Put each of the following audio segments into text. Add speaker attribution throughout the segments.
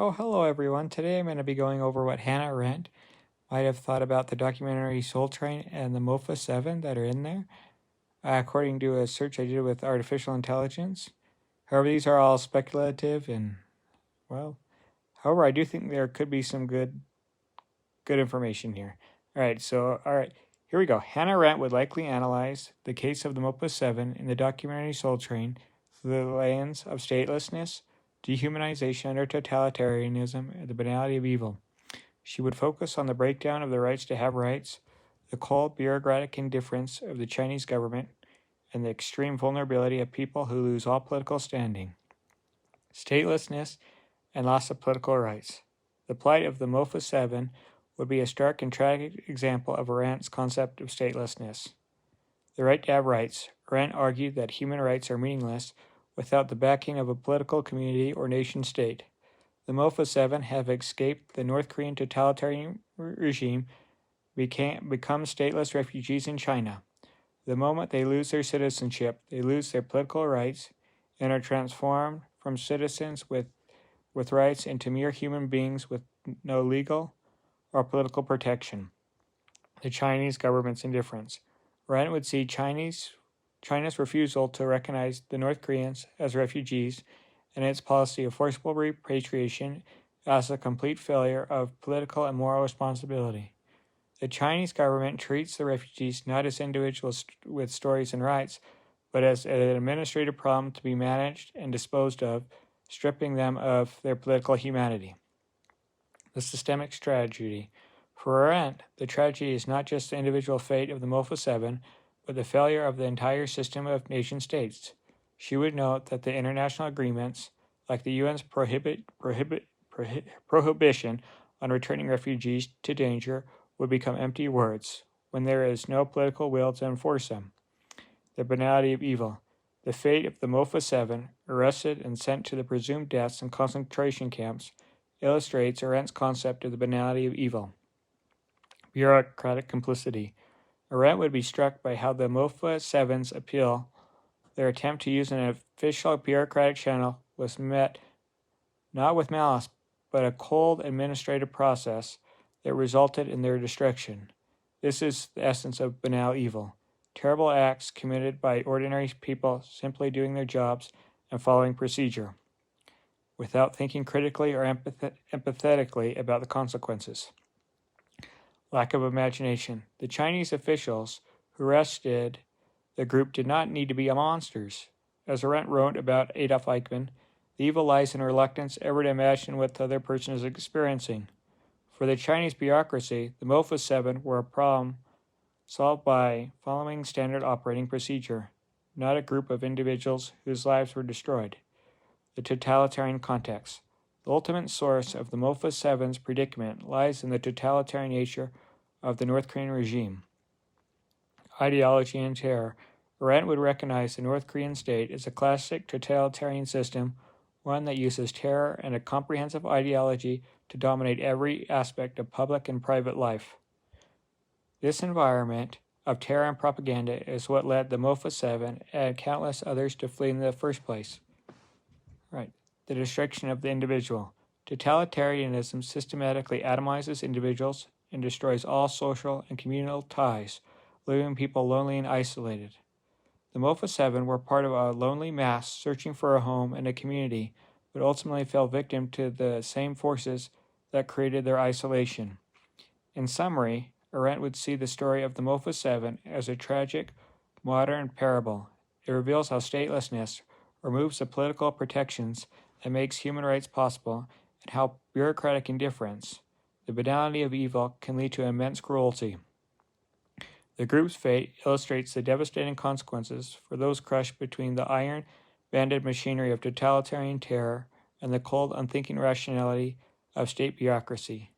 Speaker 1: Oh, hello everyone. Today I'm going to be going over what Hannah Arendt might have thought about the documentary Soul Train and the Mofa 7 that are in there, according to a search I did with artificial intelligence. However, these are all speculative and, well, however, I do think there could be some good information here. All right, here we go. Hannah Arendt would likely analyze the case of the Mofa 7 in the documentary Soul Train through the lens of statelessness, dehumanization under totalitarianism, and the banality of evil. She would focus on the breakdown of the rights to have rights, the cold bureaucratic indifference of the Chinese government, and the extreme vulnerability of people who lose all political standing, statelessness, and loss of political rights. The plight of the Mofa 7 would be a stark and tragic example of Arendt's concept of statelessness. The right to have rights. Arendt argued that human rights are meaningless without the backing of a political community or nation state. The Mofa 7 have escaped the North Korean totalitarian regime, become stateless refugees in China. The moment they lose their citizenship, they lose their political rights and are transformed from citizens with rights into mere human beings with no legal or political protection. The Chinese government's indifference. Arendt would see China's refusal to recognize the North Koreans as refugees and its policy of forcible repatriation as a complete failure of political and moral responsibility. The Chinese government treats the refugees not as individuals with stories and rights, but as an administrative problem to be managed and disposed of, stripping them of their political humanity. The systemic tragedy. For Arendt, the tragedy is not just the individual fate of the Mofa 7, but the failure of the entire system of nation-states. She would note that the international agreements, like the UN's prohibition on returning refugees to danger, would become empty words when there is no political will to enforce them. The banality of evil. The fate of the Mofa 7, arrested and sent to the presumed deaths in concentration camps, illustrates Arendt's concept of the banality of evil. Bureaucratic complicity. Arendt would be struck by how the Mofa 7's appeal, their attempt to use an official bureaucratic channel, was met not with malice, but a cold administrative process that resulted in their destruction. This is the essence of banal evil. Terrible acts committed by ordinary people simply doing their jobs and following procedure, without thinking critically or empathetically about the consequences. Lack of imagination. The Chinese officials who arrested the group did not need to be monsters. As Arendt wrote about Adolf Eichmann, the evil lies in reluctance ever to imagine what the other person is experiencing. For the Chinese bureaucracy, the Mofa 7 were a problem solved by following standard operating procedure, not a group of individuals whose lives were destroyed. The totalitarian context. The ultimate source of the Mofa 7's predicament lies in the totalitarian nature of the North Korean regime. Ideology and terror. Arendt would recognize the North Korean state as a classic totalitarian system, one that uses terror and a comprehensive ideology to dominate every aspect of public and private life. This environment of terror and propaganda is what led the Mofa 7 and countless others to flee in the first place. Right. The destruction of the individual. Totalitarianism systematically atomizes individuals and destroys all social and communal ties, leaving people lonely and isolated. The Mofa 7 were part of a lonely mass searching for a home and a community, but ultimately fell victim to the same forces that created their isolation. In summary, Arendt would see the story of the Mofa 7 as a tragic, modern parable. It reveals how statelessness removes the political protections that makes human rights possible, and how bureaucratic indifference, the banality of evil, can lead to immense cruelty. The group's fate illustrates the devastating consequences for those crushed between the iron-banded machinery of totalitarian terror and the cold, unthinking rationality of state bureaucracy.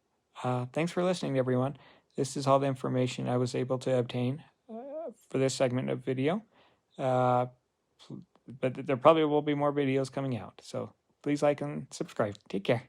Speaker 1: Thanks for listening, everyone. This is all the information I was able to obtain for this segment of video. But there probably will be more videos coming out. So please like and subscribe. Take care.